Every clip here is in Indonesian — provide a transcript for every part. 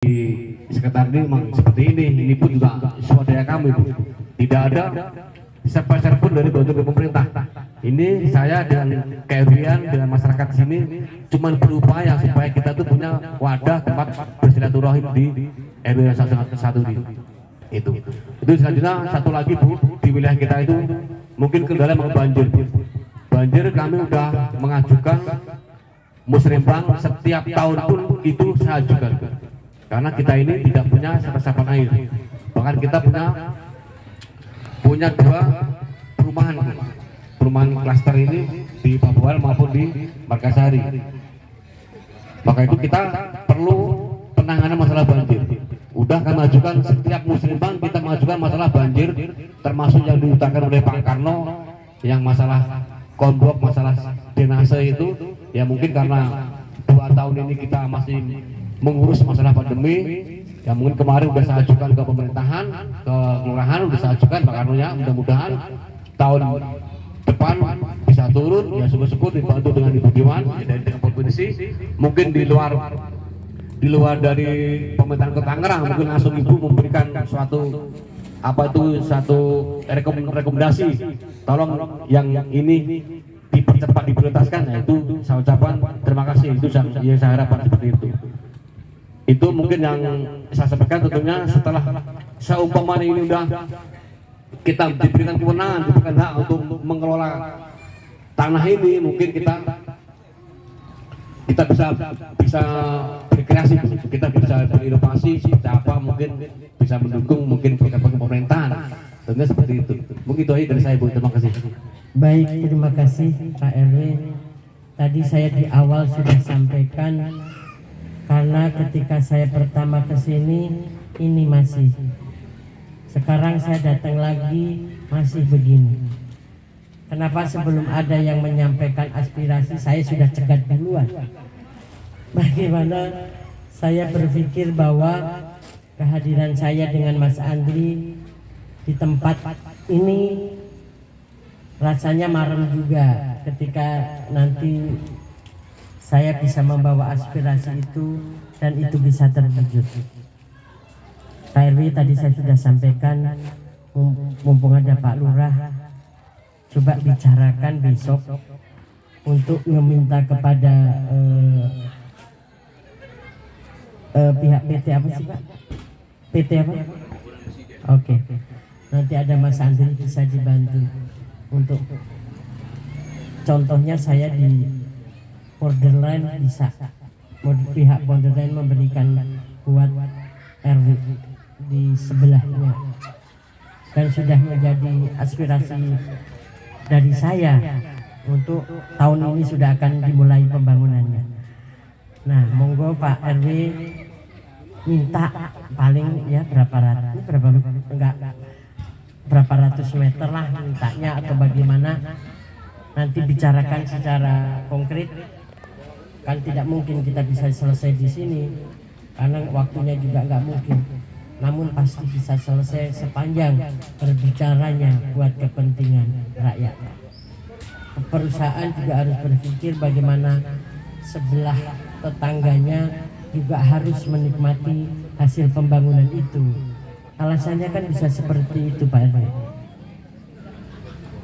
di sekitar ini memang seperti ini pun juga swadaya kami Bu. Tidak ada sepeser pun dari bantuan pemerintah. Ini saya dengan kerugian dengan masyarakat sini cuma berupaya supaya kita tuh punya wadah tempat bersilaturahim di RW 1 ini. Itu selanjutnya satu lagi Bu, di wilayah kita itu mungkin kendala memang banjir. Banjir kami udah mengajukan musrembang setiap tahun pun itu saya ajukan. Karena kita ini tidak punya resapan air, bahkan kita punya dua perumahan klaster ini di Pabual maupun di Margasari. Maka itu kita perlu penanganan masalah banjir. Udah kami ajukan setiap musrembang kita mengajukan masalah banjir, termasuk yang diutarakan oleh Pak Karno yang masalah konblok, masalah drainase itu ya mungkin karena 2 tahun ini kita masih mengurus masalah pandemi ya mungkin kemarin udah saya ajukan ke pemerintahan, ke kelurahan udah saya ajukan Pak Karno ya, mudah-mudahan tahun depan bisa turun ya, syukur-syukur dibantu dengan Ibu Dewan ya, dari provinsi mungkin di luar dari pemerintahan Kota Tangerang mungkin langsung Ibu memberikan satu rekomendasi tolong yang ini dipercepat diprioritaskan. Nah itu saya ucapkan terima kasih, itu yang saya harapkan seperti itu mungkin yang saya sampaikan. Tentunya setelah seumpama ini udah kita diberikan kewenangan, diberikan hak untuk mengelola tanah ini, mungkin kita bisa berkreasi, kita bisa berinovasi, siapa mungkin bisa mendukung mungkin program pemerintahan. Tentunya seperti itu. Mungkin itu aja dari saya Bu, terima kasih. Baik, terima kasih Pak RW. Tadi saya di awal sudah sampaikan karena ketika saya pertama ke sini ini masih. Sekarang saya datang lagi masih begini. Kenapa sebelum ada yang menyampaikan aspirasi saya sudah cegat duluan? Bagaimana saya berpikir bahwa kehadiran saya dengan Mas Andri di tempat ini rasanya marem juga ketika nanti saya bisa membawa aspirasi itu dan itu bisa terwujud. Pak RW tadi saya sudah sampaikan, mumpung ada Pak Lurah, coba bicarakan besok untuk meminta kepada pihak PT apa sih Pak? PT apa? Oke. Nanti ada Mas Andri bisa dibantu untuk contohnya saya di borderline bisa pihak borderline memberikan buat RW di sebelahnya dan sudah menjadi aspirasi dari saya untuk tahun ini sudah akan dimulai pembangunannya. Nah monggo Pak RW minta paling ya berapa ratus meter lah mintanya atau bagaimana, nanti bicarakan secara konkret. Kan tidak mungkin kita bisa selesai di sini karena waktunya juga nggak mungkin, namun pasti bisa selesai sepanjang berbicaranya buat kepentingan rakyat. Perusahaan juga harus berpikir bagaimana sebelah tetangganya juga harus menikmati hasil pembangunan itu. Alasannya kan bisa seperti itu Pak RW.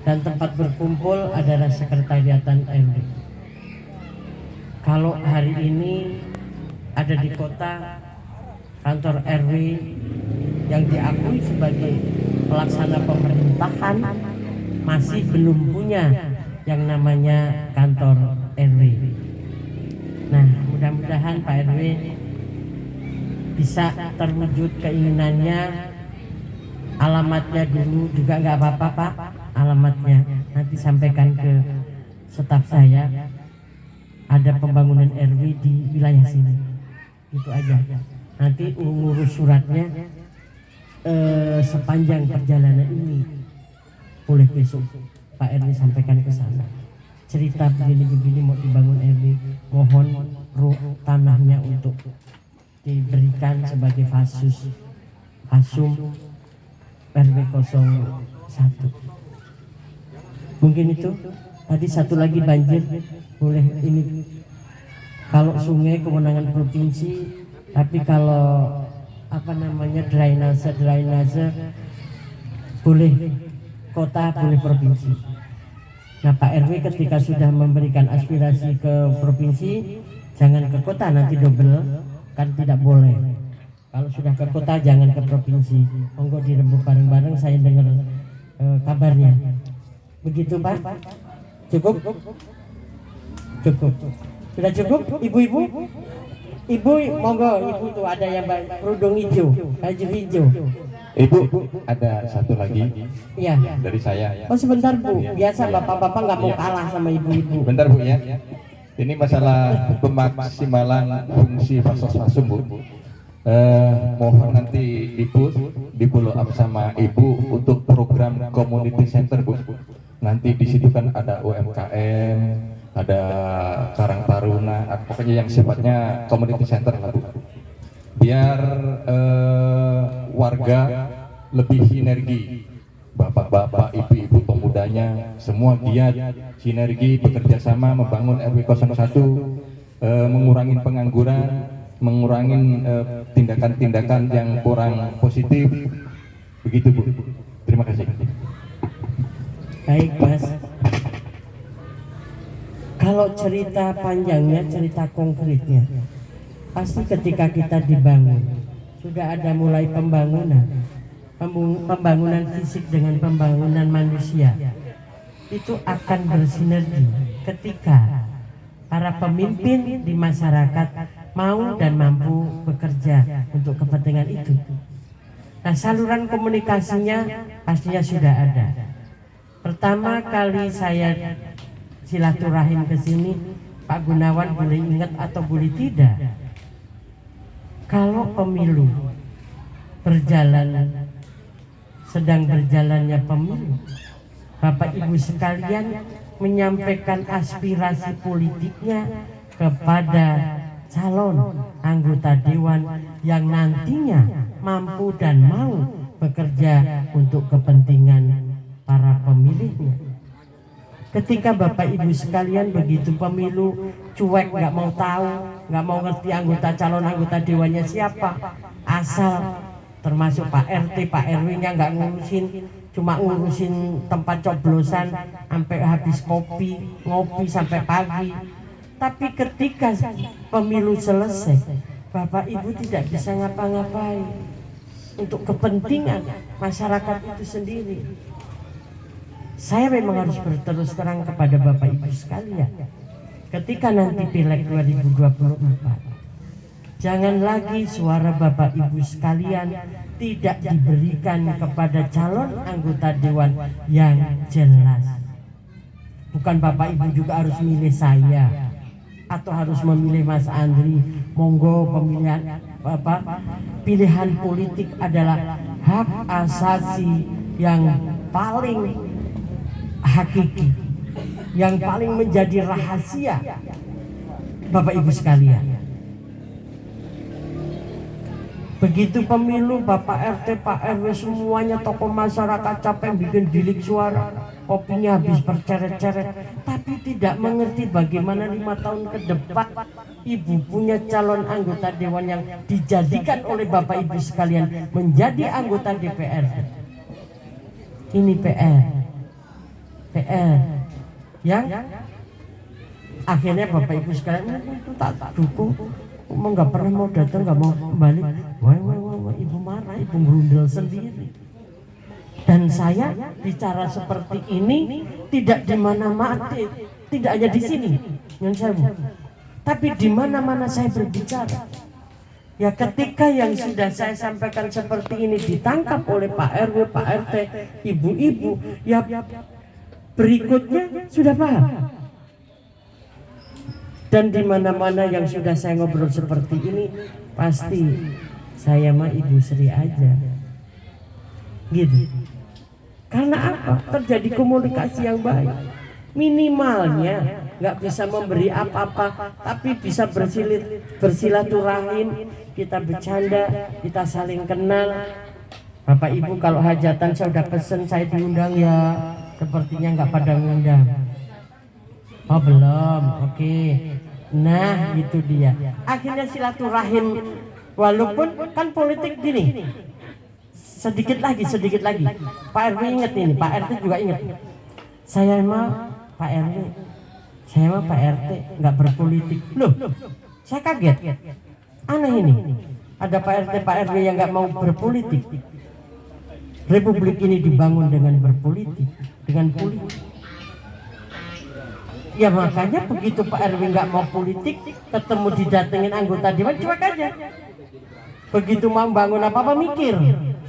Dan tempat berkumpul adalah sekretariatan RW. Kalau hari ini ada di kota kantor RW yang diakui sebagai pelaksana pemerintahan masih belum punya yang namanya kantor RW. Nah mudah-mudahan Pak RW bisa terwujud keinginannya. Alamatnya dulu juga nggak apa-apa Pak, alamatnya nanti sampaikan ke staf saya. Ada pembangunan RW di wilayah sini, itu aja. Nanti ngurus suratnya sepanjang perjalanan ini boleh besok Pak RW sampaikan ke sana. Cerita begini-begini mau dibangun RW, mohon tanahnya untuk diberikan sebagai fasum RW 01. Mungkin itu. Tadi satu lagi banjir, boleh ini kalau sungai kewenangan provinsi Tapi kalau apa namanya drainase boleh kota, boleh provinsi. Nah Pak RW ketika sudah memberikan aspirasi ke provinsi, jangan ke kota nanti double, kan tidak boleh. Kalau sudah ke kota jangan ke provinsi. Monggo dirembuk bareng-bareng, saya dengar kabarnya. Begitu Pak? Cukup? Cukup. Sudah cukup ibu-ibu? Ibu monggo, ibu tuh ada yang kerudung hijau, baju hijau. Ibu, ada satu lagi Iya. dari saya. Oh sebentar Bu, biasa bapak-bapak nggak mau kalah sama ibu-ibu. Bentar Bu ya. Ini masalah pemaksimalan fungsi fasos-fasum Bu. Mohon nanti di follow up sama Ibu untuk program community center Bu. Nanti di situ kan ada UMKM, ada Karang Taruna, pokoknya yang sifatnya community center lah Bu. Biar warga lebih sinergi, bapak-bapak, ibu-ibu, pemudanya, semua giat sinergi bekerja sama membangun RW 01, mengurangi pengangguran, mengurangi tindakan-tindakan yang kurang positif. Begitu Bu. Terima kasih. Baik Mas. Kalau cerita panjangnya, cerita konkretnya, pasti ketika kita dibangun, sudah ada mulai pembangunan fisik dengan pembangunan manusia, itu akan bersinergi ketika para pemimpin di masyarakat mau dan mampu bekerja untuk kepentingan itu. Nah, saluran komunikasinya pastinya sudah ada. Pertama kali saya silaturahim ke sini, Pak Gunawan boleh ingat atau boleh tidak, kalau pemilu sedang berjalannya pemilu, Bapak Ibu sekalian menyampaikan aspirasi politiknya kepada calon anggota dewan yang nantinya mampu dan mau bekerja untuk kepentingan para pemilihnya. Ketika Bapak Ibu sekalian begitu pemilu cuek, nggak mau tahu, nggak mau ngerti calon anggota dewannya siapa, asal termasuk Pak RT, Pak RW-nya nggak ngurusin, cuma ngurusin tempat coblosan sampai habis ngopi sampai pagi. Tapi ketika pemilu selesai, Bapak Ibu tidak bisa ngapa-ngapain untuk kepentingan masyarakat itu sendiri. Saya memang harus berterus terang kepada Bapak Ibu sekalian, ketika nanti Pileg 2024, jangan lagi suara Bapak Ibu sekalian tidak diberikan kepada calon anggota dewan yang jelas. Bukan Bapak Ibu juga harus milih saya atau harus memilih Mas Andri. Monggo, pilihan politik adalah hak asasi yang paling hakiki, yang paling menjadi rahasia Bapak Ibu sekalian. Begitu pemilu, Bapak RT, Pak RW semuanya tokoh masyarakat capek bikin bilik suara, kopinya habis berceret-ceret, tapi tidak mengerti bagaimana 5 tahun ke depan Ibu punya calon anggota dewan yang dijadikan oleh Bapak Ibu sekalian menjadi anggota DPR. Ini PR yang akhirnya Bapak Ibu sekalian itu tak dukung, nggak pernah mau datang, nggak mau kembali. Wah, Ibu marah, Ibu merundel sendiri. Dan saya bicara seperti ini tidak di mana-mana, tidak hanya di sini, tapi di mana-mana saya berbicara. Ya ketika yang sudah saya sampaikan seperti ini ditangkap oleh Pak RW, Pak RT, ibu-ibu, ya berikutnya sudah paham. Dan di mana-mana yang sudah saya ngobrol seperti ini, pasti saya mah Ibu Sri aja, gitu. Karena apa? Terjadi komunikasi yang baik. Minimalnya nggak bisa memberi apa-apa, tapi bisa bersilaturahim, kita bercanda, kita saling kenal. Bapak Ibu kalau hajatan saya udah pesen, saya diundang ya. Sepertinya nggak pada ngundang. Oh belum, oke. Nah itu dia. Akhirnya silaturahim Walaupun kan politik gini, sedikit lagi, Pak RW inget ini, Pak RT juga inget. Saya mah Pak RW, saya mah Pak RT nggak berpolitik. Loh, saya kaget. Aneh ini, ada Pak RT, Pak RW yang nggak mau berpolitik. Republik ini dibangun dengan berpolitik, dengan politik. Ya makanya begitu Pak RW nggak mau politik, ketemu didatengin anggota dewan, cuek aja. Begitu mau bangun apa-apa mikir,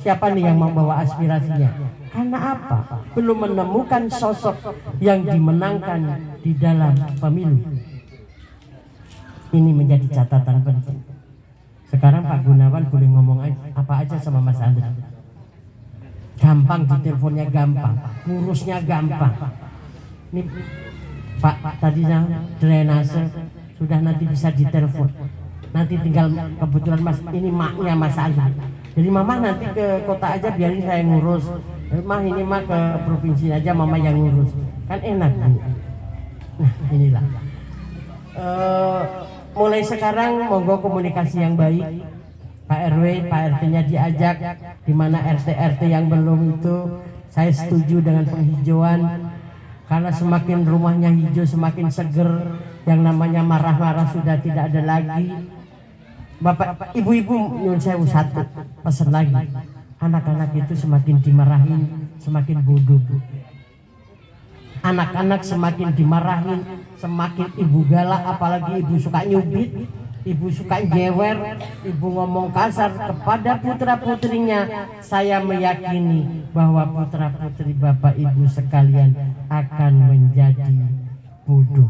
siapa nih yang mau bawa aspirasinya? Karena apa? Belum menemukan sosok yang dimenangkan di dalam pemilu. Ini menjadi catatan penting. Sekarang Pak Gunawan boleh ngomong apa aja sama Mas Andri. Gampang, di teleponnya gampang, ngurusnya gampang. Ini Pak tadinya drainase sudah nanti bisa ditelepon. Nanti tinggal kebetulan Mas ini maknya Mas Andri. Jadi Mama nanti ke kota aja biarin saya ngurus. Mah ini mah ke provinsi aja Mama yang ngurus. Kan enak Bu. Nah inilah. Mulai sekarang monggo komunikasi yang baik. Pak RW, Pak RT-nya diajak, di mana RT-RT yang belum itu saya setuju dengan penghijauan, karena semakin rumahnya hijau semakin seger, yang namanya marah-marah sudah tidak ada lagi. Bapak, ibu-ibu nyun sewu satu pesan lagi, anak-anak itu semakin dimarahin semakin bodoh. Anak-anak semakin dimarahin semakin ibu galak, apalagi ibu suka nyubit, ibu suka jewer, ibu ngomong kasar kepada putra-putrinya. Saya meyakini bahwa putra-putri Bapak Ibu sekalian akan menjadi bodoh.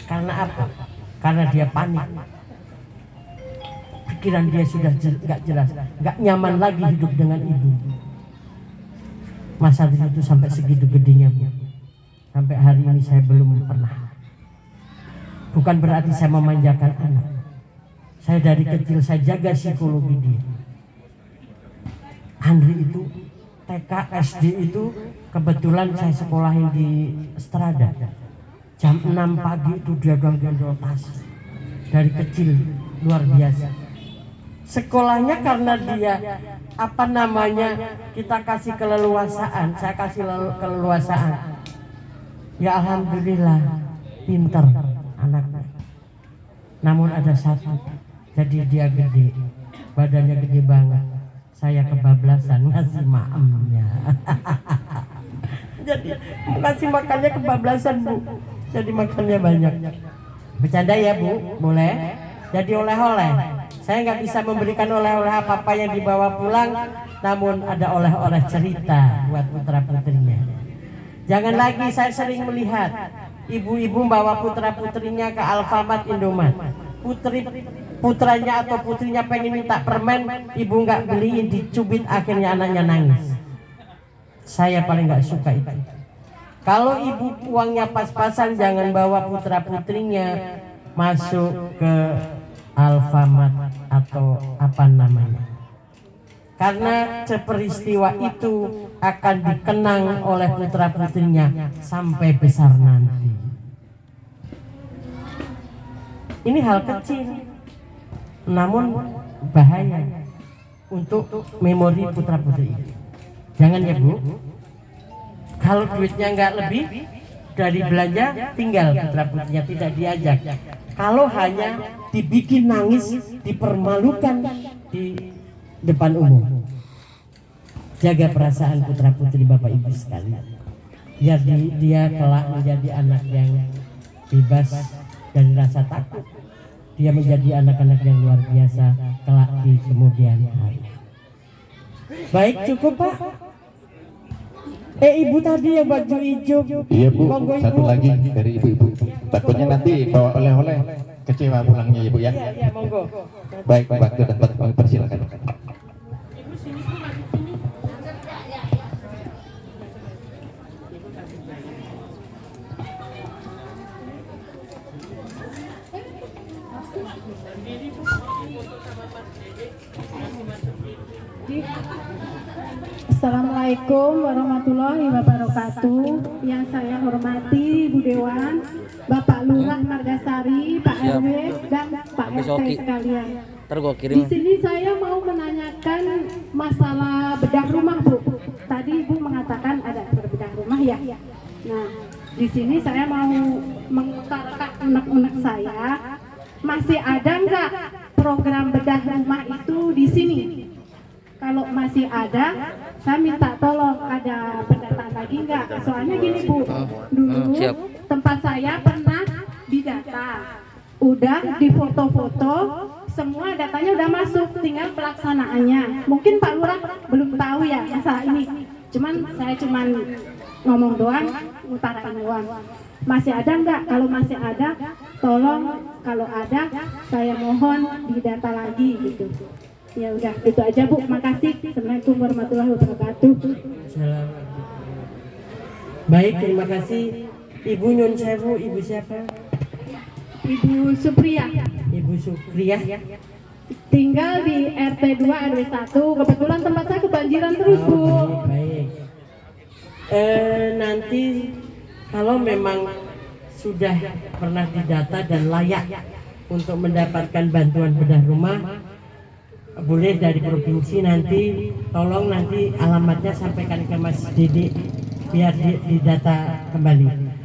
Karena apa? Karena dia panik. Pikiran dia sudah gak jelas, gak nyaman lagi hidup dengan ibu. Mas Adri itu sampai segitu gedenya Bu. Sampai hari ini saya belum pernah. Bukan berarti saya memanjakan anak. Saya dari kecil saya jaga psikologi dia. Andri itu TK, SD itu kebetulan saya sekolahin di Strada. Jam 6 pagi itu dia gendong tas. Dari kecil luar biasa. Sekolahnya karena dia kita kasih keleluasaan, saya kasih keleluasaan. Ya alhamdulillah pinter anaknya. Namun ada satu, jadi dia gede, badannya gede banget. Saya kebablasan ngasih maemnya. Jadi kasih makannya kebablasan Bu. Jadi makannya banyak. Bercanda ya Bu, boleh? Jadi oleh-oleh. Saya nggak bisa memberikan oleh-oleh apa-apa yang dibawa pulang, namun ada oleh-oleh cerita buat putra-putrinya. Jangan lagi saya sering melihat ibu-ibu bawa putra-putrinya ke Alfamart, Indomaret. Putranya atau putrinya pengen minta permen, ibu nggak beliin, dicubit, akhirnya anaknya nangis. Saya paling nggak suka itu. Kalau ibu uangnya pas-pasan, jangan bawa putra-putrinya masuk ke Alfamart atau apa namanya. Karena peristiwa itu akan dikenang oleh putra-putrinya sampai besar nanti. Ini hal kecil, namun bahaya untuk memori putra-putri. Jangan ya Bu. Kalau duitnya nggak lebih dari belanja, tinggal putra-putrinya tidak diajak. Kalau hanya dibikin nangis, dipermalukan di depan umum. Jaga perasaan putra-putri Bapak Ibu sekalian. Biar dia kelak menjadi anak yang bebas dari rasa takut. Dia menjadi anak-anak yang luar biasa kelak di kemudian hari. Baik, cukup Pak. Ibu tadi yang baju hijau. Iya Bu, Monggo, satu Ibu. lagi dari ibu-ibu. Takutnya nanti bawa oleh-oleh kecewa pulangnya Ibu ya. Iya, monggo. Baik, waktu dan tempat kami persilakan. Assalamualaikum warahmatullahi wabarakatuh. Yang saya hormati Ibu Dewan, Bapak Lurah Margasari, Pak RW, dan Pak RT sekalian. Ntar gua Di kirim. sini saya mau menanyakan masalah bedah rumah, Bu. Tadi Ibu mengatakan ada bedah rumah ya. Nah, di sini saya mau mengutarakan unek-unek saya. Masih ada nggak program bedah rumah itu di sini? Kalau masih ada, saya minta tolong ada pendataan lagi nggak? Soalnya gini Bu, dulu Siap. tempat saya pernah didata, udah di foto-foto, semua datanya udah masuk, tinggal pelaksanaannya. Mungkin Pak Lurah belum tahu ya masalah ini. Saya cuman ngomong doang, utarain doang. Masih ada nggak? Kalau masih ada, tolong kalau ada, saya mohon didata lagi gitu. Ya udah, itu aja Bu. Makasih. Assalamualaikum warahmatullahi wabarakatuh. Baik, terima kasih. Ibu Nyun Sewu, Ibu siapa? Ibu Supriya, Ibu Sukriyah. tinggal di RT 2 RW 1. Kebetulan tempat saya kebanjiran terus Bu. Oh, baik. Nanti kalau memang sudah pernah didata dan layak untuk mendapatkan bantuan bedah rumah, boleh dari provinsi nanti tolong nanti alamatnya sampaikan ke Mas Didi biar didata kembali.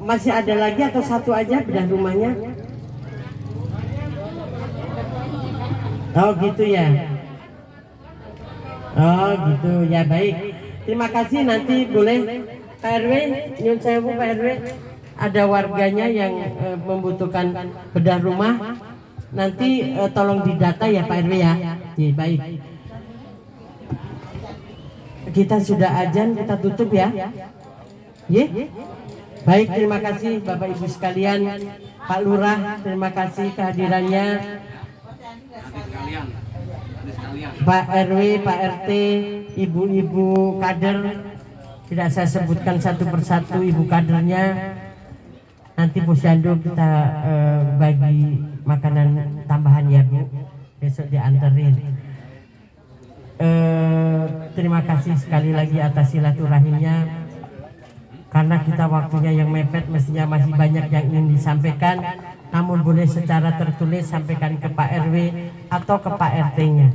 Masih ada lagi atau satu aja bedah rumahnya? Oh gitu ya. Oh gitu ya, baik. Terima kasih, nanti boleh Pak RW, nyun sewu Pak RW, ada warganya yang membutuhkan bedah rumah, nanti tolong didata ya Pak RW ya. Ya, baik. Kita sudah azan, kita tutup ya. Ye? Baik, terima kasih Bapak Ibu sekalian, Pak Lurah, terima kasih kehadirannya. Pak RW, Pak RT, ibu-ibu kader, tidak saya sebutkan satu persatu ibu kadernya. Nanti Posyandu kita bagi makanan tambahan ya Bu, besok dianterin. Terima kasih sekali lagi atas silaturahimnya, karena kita waktunya yang mepet, mestinya masih banyak yang ingin disampaikan, namun boleh secara tertulis sampaikan ke Pak RW atau ke Pak RT-nya.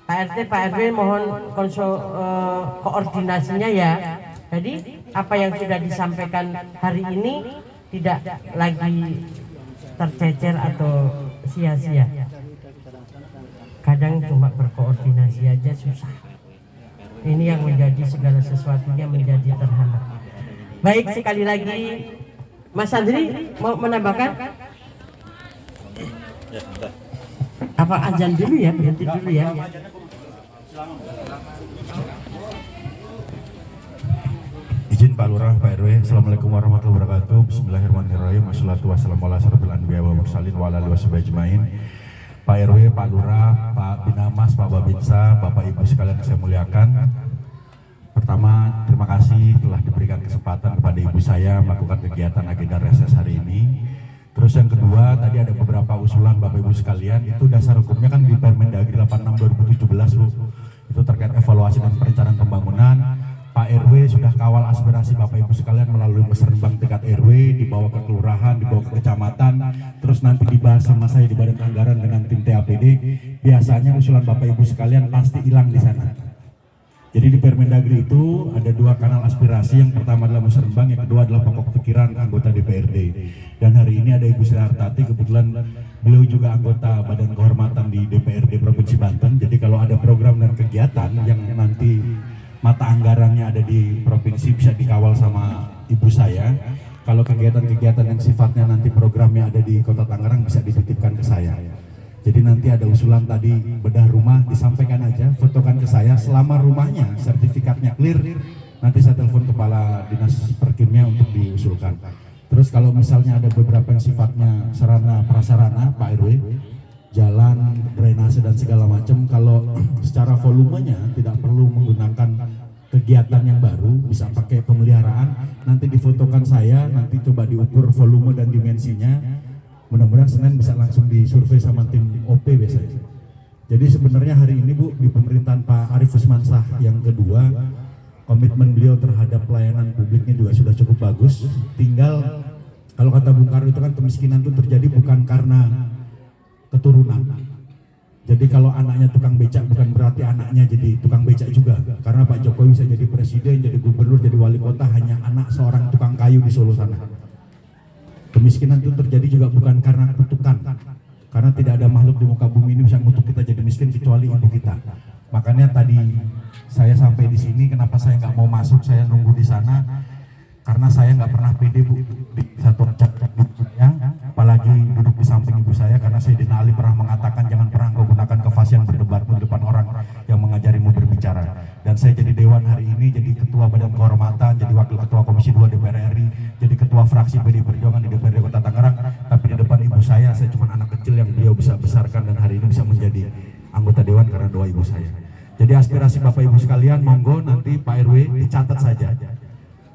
Pak RT, Pak RW mohon koordinasinya ya. Jadi apa yang sudah disampaikan hari ini tidak lagi tercecer atau sia-sia. Kadang cuma berkoordinasi aja susah. Ini yang menjadi segala sesuatunya menjadi terhambat. Baik, sekali lagi Mas Andri mau menambahkan? Apa azan dulu ya, berhenti dulu ya. Izin Pak Lurah, Pak RW. Assalamualaikum warahmatullahi wabarakatuh. Bismillahirrahmanirrahim. Wassalatu wassalamu ala asyrofil anbiya wal mursalin wa ala alihi washabihi ajmain. Pak RW, Pak Lurah, Pak Binamas, Pak Babinsa, Bapak Ibu sekalian yang saya muliakan. Pertama, terima kasih telah diberikan kesempatan kepada ibu saya melakukan kegiatan agenda reses hari ini. Terus yang kedua, tadi ada beberapa usulan Bapak Ibu sekalian, itu dasar hukumnya kan di Permendagri 86/2017 Bu. Itu terkait evaluasi dan perencanaan pembangunan. Pak RW sudah kawal aspirasi Bapak Ibu sekalian melalui musrenbang tingkat RW, dibawa ke kelurahan, dibawa ke kecamatan, terus nanti dibahas sama saya di Badan Anggaran dengan tim TAPD. Biasanya usulan Bapak Ibu sekalian pasti hilang di sana. Jadi di Permendagri itu ada dua kanal aspirasi, yang pertama adalah musrenbang, yang kedua adalah pokok pikiran anggota DPRD. Dan hari ini ada Ibu Sri Hartati, kebetulan beliau juga anggota Badan Kehormatan di DPRD Provinsi Banten. Jadi kalau ada program dan kegiatan yang nanti mata anggarannya ada di provinsi bisa dikawal sama ibu saya. Kalau kegiatan-kegiatan yang sifatnya nanti programnya ada di Kota Tangerang bisa dititipkan ke saya. Jadi nanti ada usulan tadi bedah rumah, disampaikan aja, fotokan ke saya. Selama rumahnya sertifikatnya clear, nanti saya telepon kepala dinas perkimnya untuk diusulkan. Terus kalau misalnya ada beberapa yang sifatnya sarana prasarana Pak RW, jalan, drainase dan segala macam, kalau secara volumenya tidak perlu menggunakan kegiatan yang baru, bisa pakai pemeliharaan, nanti difotokan saya, nanti coba diukur volume dan dimensinya. Mudah-mudahan Senin bisa langsung disurvei sama tim OP biasanya. Jadi sebenarnya hari ini Bu, di pemerintahan Pak Arief Usmansah yang kedua, komitmen beliau terhadap pelayanan publiknya juga sudah cukup bagus. Tinggal kalau kata Bung Karno itu kan kemiskinan itu terjadi bukan karena keturunan, Jadi kalau anaknya tukang becak bukan berarti anaknya jadi tukang becak juga. Karena Pak Jokowi bisa jadi presiden, jadi gubernur, jadi wali kota hanya anak seorang tukang kayu di Solo sana. Kemiskinan itu terjadi juga bukan karena kutukan. Karena tidak ada makhluk di muka bumi ini bisa mengutuk kita jadi miskin kecuali ibu kita. Makanya tadi saya sampai di sini, kenapa saya nggak mau masuk, saya nunggu di sana. Karena saya nggak pernah pede Bu di satu ibu saya, apalagi duduk di samping ibu saya, karena Sayyidina Ali pernah mengatakan jangan pernah kau gunakan kefasihan berdebat di depan orang yang mengajarimu berbicara. Dan saya jadi dewan hari ini, jadi ketua badan kehormatan, jadi wakil ketua Komisi 2 DPR RI, jadi ketua fraksi PD Perjuangan di DPRD Kota Tangerang. Tapi di depan ibu saya cuma anak kecil yang beliau bisa besarkan dan hari ini bisa menjadi anggota dewan karena doa ibu saya. Jadi aspirasi Bapak Ibu sekalian, monggo nanti Pak RW dicatat saja.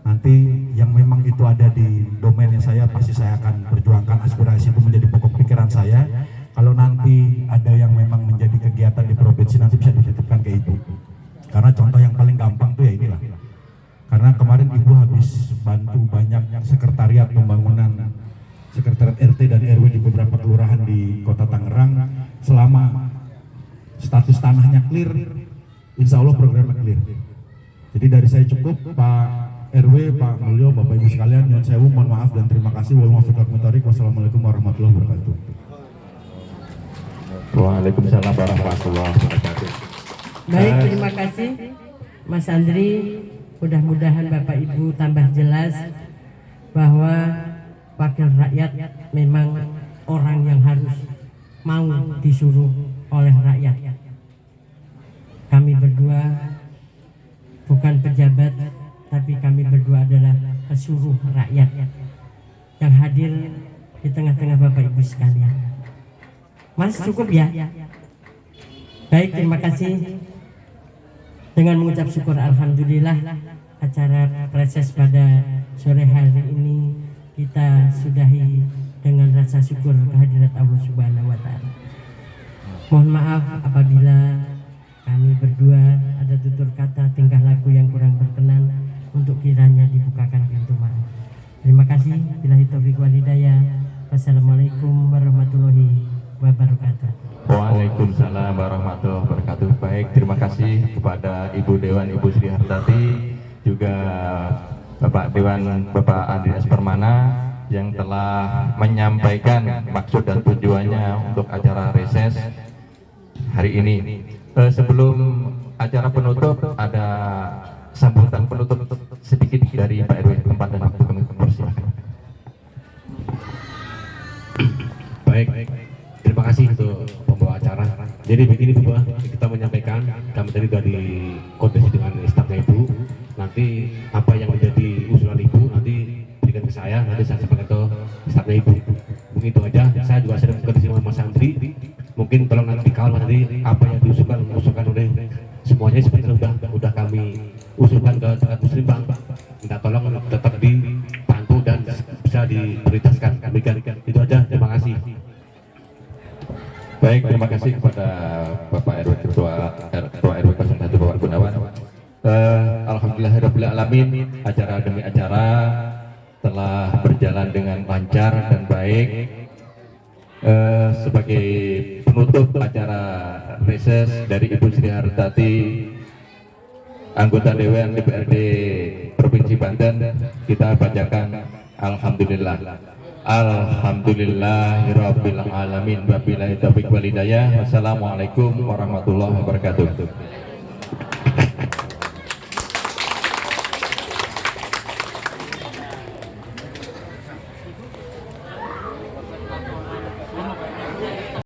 Nanti yang memang itu ada di domainnya saya, pasti saya akan perjuangkan aspirasi itu menjadi pokok pikiran saya. Kalau nanti ada yang memang menjadi kegiatan di provinsi, nanti bisa dititipkan ke Ibu. Karena contoh yang paling gampang tuh ya inilah. Karena kemarin Ibu habis bantu banyak sekretariat pembangunan, sekretariat RT dan RW di beberapa kelurahan di Kota Tangerang. Selama status tanahnya clear, insya Allah programnya clear. Jadi dari saya cukup, Pak RW, Pak Mulyo, Bapak Ibu sekalian, nyuwun sewu, mohon maaf dan terima kasih. Wassalamualaikum warahmatullahi wabarakatuh. Waalaikumsalam warahmatullahi wabarakatuh. Baik, terima kasih Mas Andri. Mudah-mudahan Bapak Ibu tambah jelas bahwa wakil rakyat memang orang yang harus mau disuruh oleh rakyat. Kami berdua bukan pejabat, tapi kami berdua adalah pesuruh rakyat yang hadir di tengah-tengah Bapak Ibu sekalian. Mas, cukup ya? Baik, terima kasih. Dengan mengucap syukur alhamdulillah, acara preses pada sore hari ini kita sudahi dengan rasa syukur kehadirat Allah Subhanahu wa taala. Mohon maaf apabila kami berdua ada tutur kata, tingkah laku yang kurang berkenan, untuk kiranya dibukakan pintu maaf. Terima kasih. Billahi taufiq wal hidayah. Wassalamualaikum warahmatullahi wabarakatuh. Waalaikumsalam warahmatullahi wabarakatuh. Baik, terima kasih kepada Ibu Dewan, Ibu Sri Hartati, juga Bapak Dewan, Bapak Andri S. Permana yang telah menyampaikan maksud dan tujuannya untuk acara reses hari ini. Sebelum acara penutup, ada sambutan penutup sedikit dari Pak RW. Tempat dan waktu kami persilakan. Baik, terima kasih untuk pembawa acara. Jadi begini Bu, kita menyampaikan, kami tadi dari koordinasi dengan stafnya Ibu. Nanti apa yang menjadi usulan Ibu nanti berikan ke saya, nanti saya sampaikan ke stafnya Ibu. Mungkin itu aja. Saya juga sering koordinasi dengan Mas Andri. Mungkin tolong nanti dikawal nanti apa yang diusulkan oleh semuanya seperti sudah kami usulkan ke Zakat Muslim Bang. Minta tolong tetap dibantu dan bisa diprioritaskan. Itu aja. Terima kasih. Baik, terima kasih kepada Bapak RW Ketua RW 01 Bapak Gunawan. Alhamdulillahirabbil alamin, acara demi acara telah berjalan dengan lancar dan baik. Sebagai penutup acara reses dari Ibu Sri Hartati, anggota Dewan DPRD Provinsi Banten, kita bacakan Alhamdulillah. Alhamdulillahirabbil alamin. Wabillahi taufiq wal hidayah. Wassalamualaikum warahmatullahi wabarakatuh.